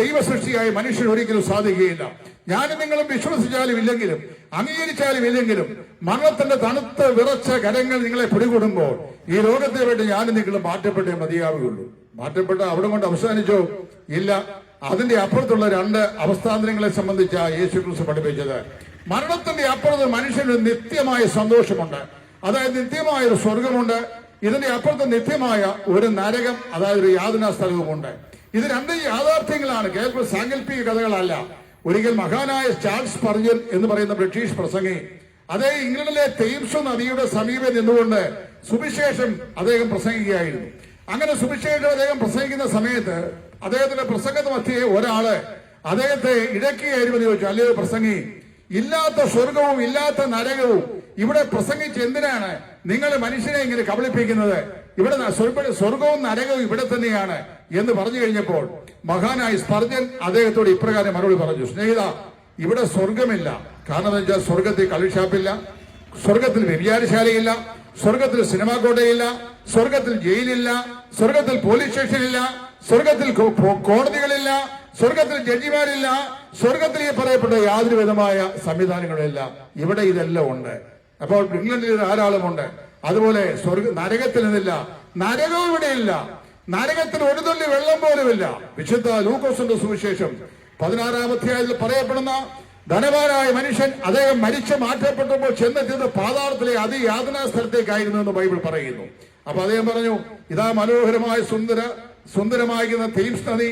ദൈവ സൃഷ്ടിയായ മനുഷ്യൻ ഒരിക്കലും സാധിക്കുകയില്ല. ഞാനും നിങ്ങളും വിശ്വസിച്ചാലും ഇല്ലെങ്കിലും അംഗീകരിച്ചാലും ഇല്ലെങ്കിലും മരണത്തിന്റെ തണുത്ത വിറച്ച കരങ്ങൾ നിങ്ങളെ പിടികൂടുമ്പോൾ ഈ ലോകത്തെ വേണ്ടി ഞാനും നിങ്ങളും മാറ്റപ്പെട്ടേ മതിയാവുകയുള്ളൂ. മാറ്റപ്പെട്ട അവിടെ കൊണ്ട് അവസാനിച്ചോ? ഇല്ല. അതിന്റെ അപ്പുറത്തുള്ള രണ്ട് അവസ്ഥാന്തരങ്ങളെ സംബന്ധിച്ച യേശു ക്രിസ്തു പഠിപ്പിച്ചത്, മരണത്തിന്റെ അപ്പുറത്ത് മനുഷ്യന് നിത്യമായ സന്തോഷമുണ്ട്, അതായത് നിത്യമായ ഒരു സ്വർഗമുണ്ട്. ഇതിന്റെ അപ്പുറത്ത് നിത്യമായ ഒരു നരകം, അതായത് ഒരു യാതനാ സ്ഥലവുമുണ്ട്. ഇത് രണ്ട് യാഥാർത്ഥ്യങ്ങളാണ്, കേവലം സാങ്കല്പിക കഥകളല്ല. ഒരിക്കൽ മഹാനായ ചാൾസ് സ്പർജൻ എന്ന് പറയുന്ന ബ്രിട്ടീഷ് പ്രസംഗി അതേ ഇംഗ്ലണ്ടിലെ തേംസ് നദിയുടെ സമീപം നിന്നുകൊണ്ട് സുവിശേഷം അദ്ദേഹം പ്രസംഗിക്കുകയായിരുന്നു. അങ്ങനെ സുവിശേഷം അദ്ദേഹം പ്രസംഗിക്കുന്ന സമയത്ത് അദ്ദേഹത്തിന്റെ പ്രസംഗത്തെ മധ്യേ ഒരാള് അദ്ദേഹത്തെ ഇടയ്ക്കുകയായിരുന്നു ചോദിച്ചു, അല്ലയോ പ്രസംഗി, ഇല്ലാത്ത സ്വർഗവും ഇല്ലാത്ത നരകവും ഇവിടെ പ്രസംഗിച്ച് എന്തിനാണ് നിങ്ങൾ മനുഷ്യനെ ഇങ്ങനെ കബളിപ്പിക്കുന്നത്? ഇവിടെ സ്വർഗവും നരകവും ഇവിടെ തന്നെയാണ് എന്ന് പറഞ്ഞു കഴിഞ്ഞപ്പോൾ മഹാനായ സ്പർജൻ അദ്ദേഹത്തോട് ഇപ്രകാരം മറുപടി പറഞ്ഞു, സ്നേഹിത, ഇവിടെ സ്വർഗമില്ല. കാരണം എന്താ വെച്ചാൽ സ്വർഗത്തിൽ കളിഷാപ്പില്ല, സ്വർഗത്തിൽ വ്യഭിചാരശാലയില്ല, സ്വർഗത്തിൽ സിനിമാ കോട്ടയില്ല, സ്വർഗത്തിൽ ജയിലില്ല, സ്വർഗത്തിൽ പോലീസ് സ്റ്റേഷനില്ല, സ്വർഗത്തിൽ കോടതികളില്ല, സ്വർഗത്തിൽ ജഡ്ജിമാരില്ല, സ്വർഗത്തിൽ ഈ പറയപ്പെട്ട യാതൊരു വിധമായ സംവിധാനങ്ങളില്ല. ഇവിടെ ഇതെല്ലാം ഉണ്ട്. അപ്പോൾ ഇംഗ്ലണ്ടിൽ ധാരാളമുണ്ട്. അതുപോലെ നരകത്തിൽ നിന്നില്ല, നരകവും ഇവിടെയില്ല. നരകത്തിന് ഒരു തുള്ളി വെള്ളം പോലുമില്ല. വിശുദ്ധ ലൂക്കോസിന്റെ സുവിശേഷം 16-ാം അധ്യായത്തിൽ പറയപ്പെടുന്ന ധനവാനായ മനുഷ്യൻ അദ്ദേഹം മരിച്ചു മാറ്റപ്പെട്ടപ്പോൾ ചെന്നെത്തിയത് പാതാളത്തിലെ അതിയാതനാ സ്ഥലത്തേക്കായിരുന്നു എന്ന് ബൈബിൾ പറയുന്നു. അപ്പൊ അദ്ദേഹം പറഞ്ഞു, ഇതാ മനോഹരമായ സുന്ദരമായിരിക്കുന്ന തേംസ് നദി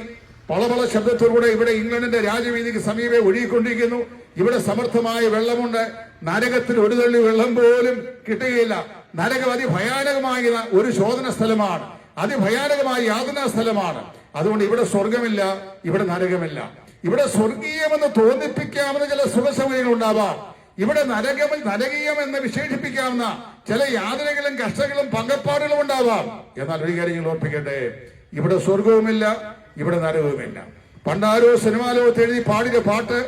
പളപള ശബ്ദത്തോടുകൂടെ ഇവിടെ ഇംഗ്ലണ്ടിന്റെ രാജവീതിക്ക് സമീപെ ഒഴുകിക്കൊണ്ടിരിക്കുന്നു. ഇവിടെ സമർത്ഥമായ വെള്ളമുണ്ട്. നരകത്തിൽ ഒരു തുള്ളി വെള്ളം പോലും കിട്ടുകയില്ല. നരകം അതിഭയാനകമായ ഒരു ശോധന സ്ഥലമാണ്, അതിഭയാനകമായ യാതനാ സ്ഥലമാണ്. അതുകൊണ്ട് ഇവിടെ സ്വർഗമില്ല, ഇവിടെ നരകമില്ല. ഇവിടെ സ്വർഗീയമെന്ന് തോന്നിപ്പിക്കാവുന്ന ചില സുഖസൗകര്യങ്ങൾ ഉണ്ടാവാം. ഇവിടെ നരകീയം എന്ന് വിശേഷിപ്പിക്കാവുന്ന ചില യാതനകളും കഷ്ടങ്ങളും പങ്കപ്പാടുകളും ഉണ്ടാവാം. എന്നാൽ ഒരു കാര്യം ഓർപ്പിക്കട്ടെ, ഇവിടെ സ്വർഗവുമില്ല, ഇവിടെ നരകവുമില്ല. പണ്ടാരോ സിനിമാ ലോകത്ത് എഴുതി പാടിയ പാട്ട്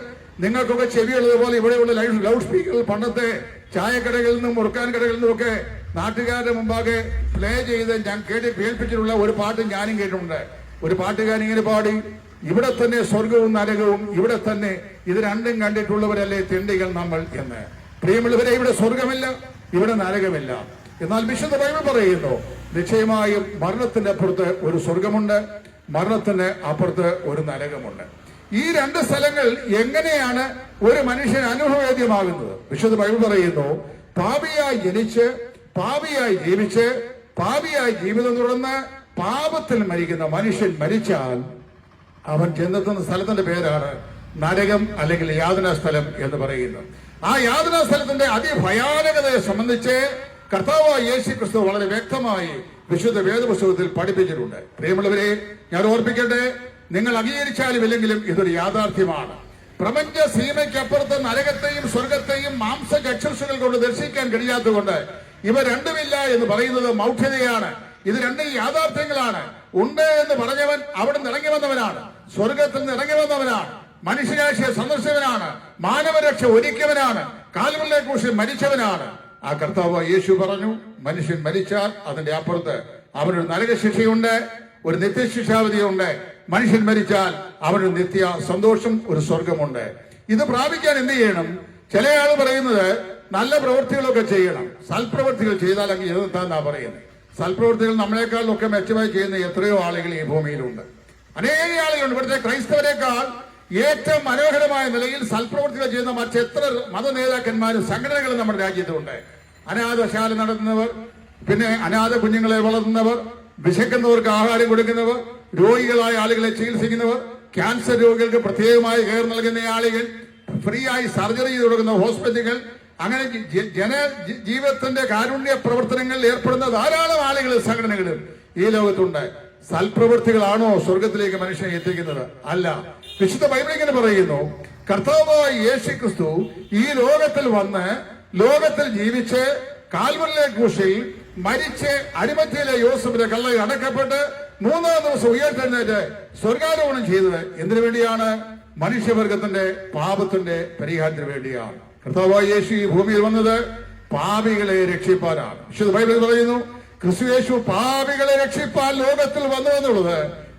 നിങ്ങൾക്കൊക്കെ ചെവിയുള്ളതുപോലെ ഇവിടെയുള്ള ലൗഡ് സ്പീക്കറിൽ പണ്ടത്തെ ചായക്കടകളിൽ നിന്നും മുറുക്കാൻ കടകളിൽ നിന്നും ഒക്കെ നാട്ടുകാരുടെ മുമ്പാകെ പ്ലേ ചെയ്ത് ഞാൻ കേൾപ്പിച്ചിട്ടുള്ള ഒരു പാട്ട് ഞാനും കേട്ടിട്ടുണ്ട്. ഒരു പാട്ടുകാരൻ ഇങ്ങനെ പാടി, ഇവിടെ തന്നെ സ്വർഗവും നരകവും ഇവിടെ തന്നെ, ഇത് രണ്ടും കണ്ടിട്ടുള്ളവരല്ലേ തെണ്ടികൾ നമ്മൾ എന്ന്. പ്രിയമുള്ളവരെ, ഇവിടെ സ്വർഗമില്ല, ഇവിടെ നരകമില്ല. എന്നാൽ വിശുദ്ധ ബൈബിൾ പറയുന്നു, നിശ്ചയമായും മരണത്തിന്റെ അപ്പുറത്ത് ഒരു സ്വർഗമുണ്ട്, മരണത്തിന് അപ്പുറത്ത് ഒരു നരകമുണ്ട്. ഈ രണ്ട് സ്ഥലങ്ങൾ എങ്ങനെയാണ് ഒരു മനുഷ്യൻ അനുഭവവേദ്യമാകുന്നത്? വിശുദ്ധ ബൈബിൾ പറയുന്നു, പാപിയായി ജനിച്ച് പാപിയായി ജീവിച്ച് പാപിയായി ജീവിതം തുടർന്ന് പാപത്തിൽ മരിക്കുന്ന മനുഷ്യൻ മരിച്ചാൽ അവൻ ചെന്നെത്തുന്ന സ്ഥലത്തിന്റെ പേരാണ് നരകം അല്ലെങ്കിൽ യാതനാ സ്ഥലം എന്ന് പറയുന്നത്. ആ യാതനാ സ്ഥലത്തിന്റെ അതിഭയാനകതയെ സംബന്ധിച്ച് കർത്താവായ യേശു ക്രിസ്തു വളരെ വ്യക്തമായി വിശുദ്ധ വേദപുസ്തകത്തിൽ പഠിപ്പിച്ചിട്ടുണ്ട്. പ്രിയമുള്ളവരെ, ഞാൻ ഓർപ്പിക്കട്ടെ, നിങ്ങൾ അംഗീകരിച്ചാലും ഇല്ലെങ്കിലും ഇതൊരു യാഥാർത്ഥ്യമാണ്. പ്രപഞ്ച സീമയ്ക്കപ്പുറത്ത് നരകത്തെയും സ്വർഗത്തെയും മാംസചക്ഷുഷുകൾ കൊണ്ട് ദർശിക്കാൻ കഴിയാത്തതുകൊണ്ട് ഇവ രണ്ടുമില്ല എന്ന് പറയുന്നത് മൗഢ്യതയാണ്. ഇത് രണ്ടും യാഥാർത്ഥ്യങ്ങളാണ്. ഉണ്ട് എന്ന് പറഞ്ഞവൻ അവിടെ നിന്ന് ഇറങ്ങി വന്നവനാണ്, സ്വർഗത്തിൽ നിന്ന് ഇറങ്ങി വന്നവനാണ്, മനുഷ്യരാശിയെ സന്ദർശിച്ചവനാണ്, മാനവരക്ഷ ഒരുക്കിയവനാണ്, കാൽവരിലെ ക്രൂശിൽ മരിച്ചവനാണ്. ആ കർത്താവ് യേശു പറഞ്ഞു, മനുഷ്യൻ മരിച്ചാൽ അതിന്റെ അപ്പുറത്ത് അവനൊരു നരകശിക്ഷയുണ്ട്, ഒരു നിത്യശിക്ഷാവിധിയുണ്ട്. മനുഷ്യൻ മരിച്ചാൽ അവനൊരു നിത്യ സന്തോഷം, ഒരു സ്വർഗമുണ്ട്. ഇത് പ്രാപിക്കാൻ എന്ത് ചെയ്യണം? ചില ആൾ പറയുന്നത് നല്ല പ്രവൃത്തികളൊക്കെ ചെയ്യണം, സൽപ്രവൃത്തികൾ ചെയ്താൽ അങ്ങ് എതിർത്താന്നാ പറയുന്നത്. സൽപ്രവൃത്തികൾ നമ്മളെക്കാളൊക്കെ മെച്ചമായി ചെയ്യുന്ന എത്രയോ ആളുകൾ ഈ ഭൂമിയിലുണ്ട്, അനേക ആളുകളുണ്ട്. ഇവിടുത്തെ ക്രൈസ്തവരെക്കാൾ ഏറ്റവും മനോഹരമായ നിലയിൽ സൽപ്രവൃത്തികൾ ചെയ്യുന്ന മറ്റെത്ര മത നേതാക്കന്മാരും സംഘടനകളും നമ്മുടെ രാജ്യത്തുണ്ട്. അനാഥശാല നടത്തുന്നവർ, പിന്നെ അനാഥ കുഞ്ഞുങ്ങളെ വളർത്തുന്നവർ, വിശക്കുന്നവർക്ക് ആഹാരം കൊടുക്കുന്നവർ, രോഗികളായ ആളുകളെ ചികിത്സിക്കുന്നവർ, ക്യാൻസർ രോഗികൾക്ക് പ്രത്യേകമായി കെയർ നൽകുന്ന ആളുകൾ, ഫ്രീ ആയി സർജറി ചെയ്ത് കൊടുക്കുന്ന ഹോസ്പിറ്റലുകൾ, അങ്ങനെ ജീവിതത്തിന്റെ കാരുണ്യ പ്രവർത്തനങ്ങളിൽ ഏർപ്പെടുന്ന ധാരാളം ആളുകൾ സംഘടനകളും ഈ ലോകത്തുണ്ട്. സൽപ്രവൃത്തികളാണോ സ്വർഗത്തിലേക്ക് മനുഷ്യനെ എത്തിക്കുന്നത്? അല്ല. വിശുദ്ധ ബൈബിൾ ഇങ്ങനെ പറയുന്നു, കർത്താവായ യേശുക്രിസ്തു ഈ ലോകത്തിൽ വന്ന് ലോകത്തിൽ ജീവിച്ച് കാൽവരിലെ ക്രൂശിൽ മരിച്ച് അരിമത്യയിലെ യോസേഫിന്റെ കല്ലറയിൽ അടക്കപ്പെട്ട് മൂന്നാം ദിവസം ഉയർത്തെഴുന്നേറ്റ് സ്വർഗാരോഹണം ചെയ്തത് എന്തിനു വേണ്ടിയാണ്? മനുഷ്യവർഗത്തിന്റെ പാപത്തിന്റെ പരിഹാരത്തിന് വേണ്ടിയാണ്. കർത്താവായ യേശു ഈ ഭൂമിയിൽ വന്നത് പാപികളെ രക്ഷിപ്പാനാണ്. വിശുദ്ധ ബൈബിൾ പറയുന്നു, ക്രിസ്തു യേശു പാപികളെ രക്ഷിപ്പാൻ ലോകത്തിൽ വന്നു എന്നുള്ളത്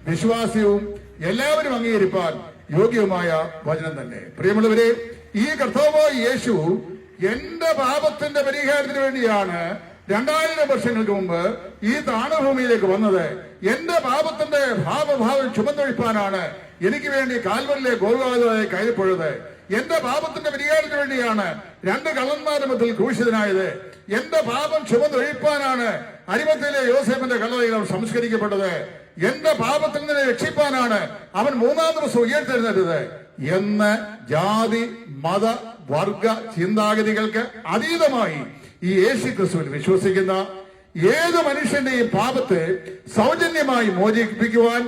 വിശ്വാസ്യവും എല്ലാവരും അംഗീകരിപ്പാൻ യോഗ്യവുമായ വചനം തന്നെ. പ്രിയമുള്ളവരെ, ഈ കർത്താവായ യേശു എന്റെ പാപത്തിന്റെ പരിഹാരത്തിന് വേണ്ടിയാണ് 2000 വർഷങ്ങൾക്ക് മുമ്പ് ഈ താണഭൂമിയിലേക്ക് വന്നത്. എന്റെ പാപത്തിന്റെ ഭാവഭാവം ചുമന്നൊഴിപ്പാനാണ് എനിക്ക് വേണ്ടി കാൽവരിലെ ഗോൽഗോഥയിൽ കയറിപ്പോയത്. എന്റെ പാപത്തിന്റെ പരിഹാരത്തിന് വേണ്ടിയാണ് 2 കള്ളന്മാരുടെ മധ്യത്തിൽ ക്രൂശിതനായത്. എന്റെ പാപം ചുമന്നൊഴിപ്പാനാണ് അരിമത്യയിലെ യോസേഫിന്റെ കല്ലറയിൽ അവൻ സംസ്കരിക്കപ്പെട്ടത്. എന്റെ പാപത്തിൽ നിന്ന് രക്ഷിപ്പാനാണ് അവൻ 3-ാം ദിവസം ഉയർത്തെഴുന്നേറ്റത് എന്ന് ജാതി മത വർഗ ചിന്താഗതികൾക്ക് അതീതമായി ഈ യേശുക്രിസ്തുവിൽ വിശ്വസിക്കുന്ന ഏത് മനുഷ്യന്റെയും പാപത്തെ സൗജന്യമായി മോചിപ്പിക്കുവാൻ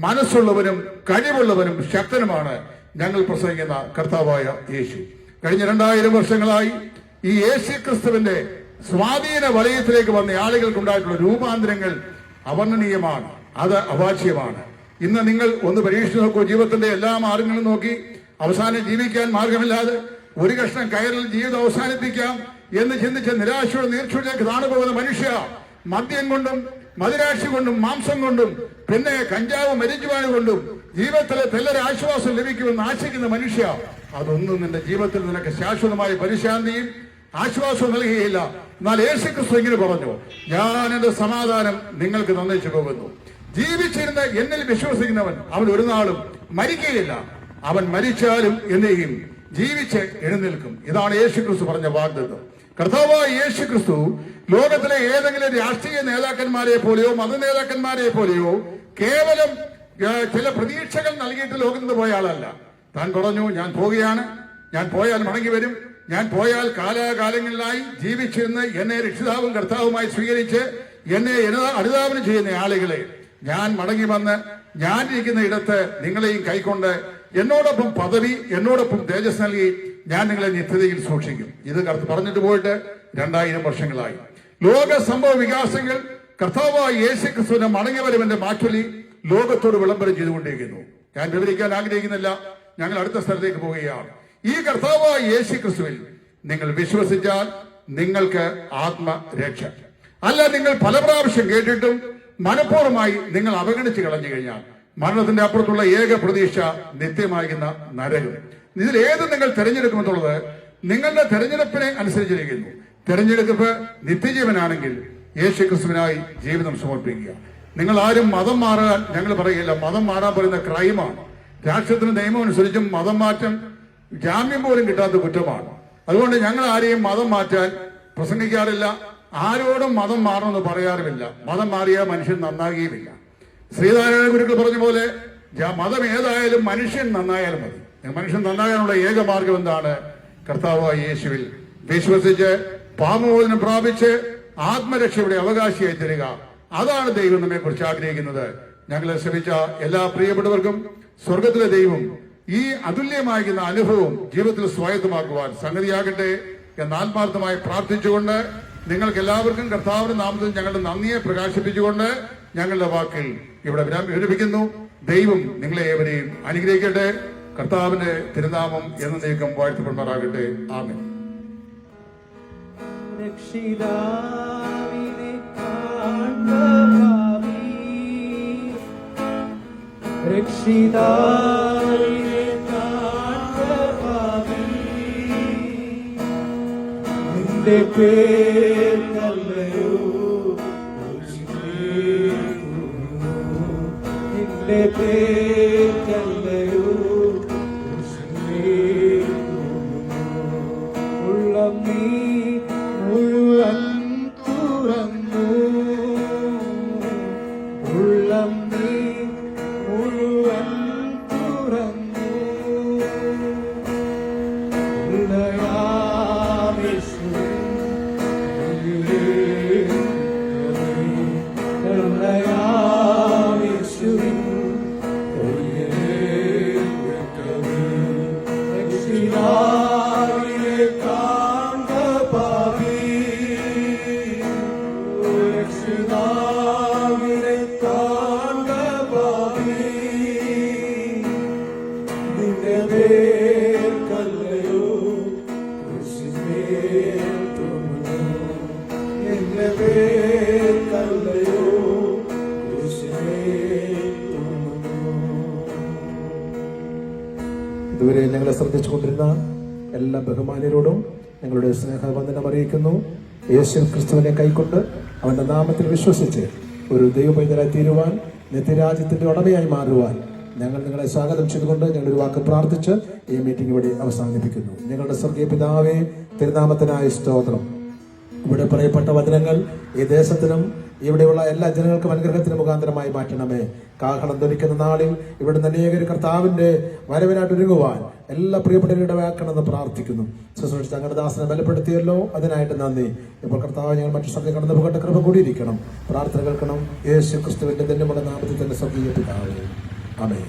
മനസ്സുള്ളവനും കഴിവുള്ളവനും ശക്തനുമാണ് ഞങ്ങൾ പ്രസംഗിക്കുന്ന കർത്താവായ യേശു. കഴിഞ്ഞ 2000 വർഷങ്ങളായി ഈ യേശുക്രിസ്തുവിന്റെ സ്വാധീന വലയത്തിലേക്ക് വന്ന ആളുകൾക്കുണ്ടായിട്ടുള്ള രൂപാന്തരങ്ങൾ അവർണ്ണനീയമാണ്, അത് അവാച്യമാണ്. ഇന്ന് നിങ്ങൾ ഒന്ന് പരീക്ഷിച്ചു നോക്കൂ. ജീവിതത്തിന്റെ എല്ലാ മാർഗങ്ങളും നോക്കി അവസാനം ജീവിക്കാൻ മാർഗമില്ലാതെ ഒരു കഷ്ണം കയറിൽ ജീവിതം അവസാനിപ്പിക്കാം എന്ന് ചിന്തിച്ച് നിരാശയുടെ നീർച്ചയിലേക്ക് താണുപോകുന്ന മനുഷ്യ, മദ്യം കൊണ്ടും മദിരാശി കൊണ്ടും മാംസം കൊണ്ടും പിന്നെ കഞ്ചാവ് മരിച്ചുവാന് കൊണ്ടും ജീവിതത്തിലെ തെല്ലൊരു ആശ്വാസം ലഭിക്കുമെന്ന് ആശിക്കുന്ന മനുഷ്യ, അതൊന്നും നിന്റെ ജീവിതത്തിൽ നിനക്ക് ശാശ്വതമായ പരിശാന്തിയും ആശ്വാസവും നൽകുകയില്ല. എന്നാൽ യേശുക്രിസ്തു ഇങ്ങനെ പറഞ്ഞു, ഞാൻ എന്റെ സമാധാനം നിങ്ങൾക്ക് തന്നേച്ചു പോകുന്നു. ജീവിച്ചിരുന്ന എന്നിൽ വിശ്വസിക്കുന്നവൻ അവൻ ഒരു നാളും മരിക്കുകയില്ല, അവൻ മരിച്ചാലും എന്നെയും ജീവിച്ച് എഴുന്നേൽക്കും. ഇതാണ് യേശുക്രിസ്തു പറഞ്ഞ വാഗ്ദത്തം. കർത്താവായ യേശുക്രിസ്തു ലോകത്തിലെ ഏതെങ്കിലും രാഷ്ട്രീയ നേതാക്കന്മാരെ പോലെയോ മത നേതാക്കന്മാരെ പോലെയോ കേവലം ചില പ്രതീക്ഷകൾ നൽകിയിട്ട് ലോകത്ത് പോയ ആളല്ല. താൻ പറഞ്ഞു, ഞാൻ പോവുകയാണ്, ഞാൻ പോയാൽ മടങ്ങി വരും, ഞാൻ പോയാൽ കാലാകാലങ്ങളിലായി ജീവിച്ചിരുന്ന് എന്നെ രക്ഷിതാവും കർത്താവുമായി സ്വീകരിച്ച് എന്നെ അനുധാവനം ചെയ്യുന്ന ആളുകളെ ഞാൻ മടങ്ങി വന്ന് ഞാൻ ഇരിക്കുന്ന ഇടത്ത് നിങ്ങളെയും കൈക്കൊണ്ട് എന്നോടൊപ്പം പദവി, എന്നോടൊപ്പം തേജസ് നൽകി ഞാൻ നിങ്ങളെ നിത്യതയിൽ സൂക്ഷിക്കും. ഇത് പറഞ്ഞിട്ട് പോയിട്ട് 2000 വർഷങ്ങളായി. ലോക സംഭവ വികാസങ്ങൾ കർത്താവായ യേശുക്രിസ്തുവിന്റെ മടങ്ങിവരവിന്റെ മാറ്റൊലി ലോകത്തോട് വിളംബരം ചെയ്തുകൊണ്ടിരിക്കുന്നു. ഞാൻ വിവരിക്കാൻ ആഗ്രഹിക്കുന്നില്ല, ഞങ്ങൾ അടുത്ത സ്ഥലത്തേക്ക് പോവുകയാണ്. ഈ കർത്താവായ യേശുക്രിസ്തുവിൽ നിങ്ങൾ വിശ്വസിച്ചാൽ നിങ്ങൾക്ക് ആത്മരക്ഷ. അല്ല, നിങ്ങൾ പല പ്രാവശ്യം കേട്ടിട്ടും മനഃപൂർവ്വമായി നിങ്ങൾ അവഗണിച്ച് കളഞ്ഞു കഴിഞ്ഞാൽ മരണത്തിന്റെ അപ്പുറത്തുള്ള ഏക പ്രതീക്ഷ നിത്യമാകുന്ന നരകം. ഇതിൽ ഏത് നിങ്ങൾ തെരഞ്ഞെടുക്കുമെന്നുള്ളത് നിങ്ങളുടെ തെരഞ്ഞെടുപ്പിനെ അനുസരിച്ചിരിക്കുന്നു. തെരഞ്ഞെടുപ്പ് നിത്യജീവനാണെങ്കിൽ യേശുക്രിസ്തുവിനായി ജീവിതം സമർപ്പിക്കുക. നിങ്ങൾ ആരും മതം മാറാൻ ഞങ്ങൾ പറയുകയില്ല. മതം മാറാൻ പറയുന്ന ക്രൈമാണ്. രാഷ്ട്രത്തിന് നിയമം അനുസരിച്ചും മതം മാറ്റം ജാമ്യം പോലും കിട്ടാത്ത കുറ്റമാണ്. അതുകൊണ്ട് ഞങ്ങൾ ആരെയും മതം മാറ്റാൻ പ്രസംഗിക്കാറില്ല, ആരോടും മതം മാറണമെന്ന് പറയാറുമില്ല. മതം മാറിയാൽ മനുഷ്യൻ നന്നാകുകയുമില്ല. ശ്രീനാരായണ ഗുരുക്കൾ പറഞ്ഞ പോലെ മതം ഏതായാലും മനുഷ്യൻ നന്നായാലും മതി. മനുഷ്യൻ നന്നാകാനുള്ള ഏക മാർഗം എന്താണ്? കർത്താവായ യേശുവിൽ വിശ്വസിച്ച് പാപമോചനം പ്രാപിച്ച് ആത്മരക്ഷയുടെ അവകാശിയായി തരിക. അതാണ് ദൈവം നമ്മെ കുറിച്ച് ആഗ്രഹിക്കുന്നത്. ഞങ്ങളെ ശ്രമിച്ച എല്ലാ പ്രിയപ്പെട്ടവർക്കും സ്വർഗത്തിലെ ദൈവം ഈ അതുല്യമായിരിക്കുന്ന അനുഭവം ജീവിതത്തിൽ സ്വായത്തമാക്കുവാൻ സംഗതിയാകട്ടെ എന്ന് ആത്മാർത്ഥമായി പ്രാർത്ഥിച്ചുകൊണ്ട് നിങ്ങൾക്ക് എല്ലാവർക്കും കർത്താവിന്റെ നാമത്തിൽ ഞങ്ങളുടെ നന്ദിയെ പ്രകാശിപ്പിച്ചുകൊണ്ട് ഞങ്ങളുടെ വാക്കിൽ ഇവിടെ വിരമിക്കുന്നു. ദൈവം നിങ്ങളെ ഏവരെയും അനുഗ്രഹിക്കട്ടെ. കർത്താവിന്റെ തിരുനാമം എന്നേക്കും വാഴ്ത്തപ്പെടുമാറാകട്ടെ. ആമേൻ. നിന്റെ പേരല്ലയോ നിന്റെ പേരല്ലയോ ഉള്ളം നീ മുഴുവൻ തുറന്നു ഉള്ളം നീ മുഴുവൻ തുറന്നു ഇതുവരെ ഞങ്ങളെ ശ്രദ്ധിച്ചുകൊണ്ടിരുന്ന എല്ലാ ബഹുമാന്യരോടും ഞങ്ങളുടെ സ്നേഹവന്ദനം അറിയിക്കുന്നു. യേശു ക്രിസ്തുവിനെ കൈക്കൊണ്ട് അവന്റെ നാമത്തിൽ വിശ്വസിച്ച് ഒരു ദൈവപൈതലായി തീരുവാൻ, നിത്യരാജ്യത്തിന്റെ ഉടമയായി മാറുവാൻ ഞങ്ങൾ നിങ്ങളെ സ്വാഗതം ചെയ്തുകൊണ്ട് ഞങ്ങളൊരു വാക്ക് പ്രാർത്ഥിച്ച് ഈ മീറ്റിംഗ് ഇവിടെ അവസാനിപ്പിക്കുന്നു. ഞങ്ങളുടെ സ്വർഗീയ പിതാവേ, തിരുനാമത്തിനായ സ്തോത്രം. ഇവിടെ പറയപ്പെട്ട വചനങ്ങൾ ഈ ദേശത്തിനും ഇവിടെയുള്ള എല്ലാ ജനങ്ങൾക്കും അനുഗ്രഹത്തിന് മുഖാന്തരമായി മാറ്റണമേ. കാഹളം ധരിക്കുന്ന നാളിൽ ഇവിടെ അനേകർ കർത്താവിന്റെ വരവിനായിട്ട് ഒരുങ്ങുവാൻ എല്ലാ പ്രിയപ്പെട്ടവരും ഇടവാക്കണമെന്ന് പ്രാർത്ഥിക്കുന്നു. ശുശ്രൂഷിച്ച് ഞങ്ങളുടെ ദാസനെ ബലപ്പെടുത്തിയല്ലോ, അതിനായിട്ട് നന്ദി. ഇപ്പോൾ കർത്താവ് ഞങ്ങൾ മറ്റു സ്ഥലത്ത് കടന്നു പോകട്ടെ, കൃപ കൂടിയിരിക്കണം. പ്രാർത്ഥന കേൾക്കണം. യേശു ക്രിസ്തുവിന്റെ തന്നെ നാമത്തിൽ തന്നെ സ്വർഗീയ പിതാവേ. ആമേൻ.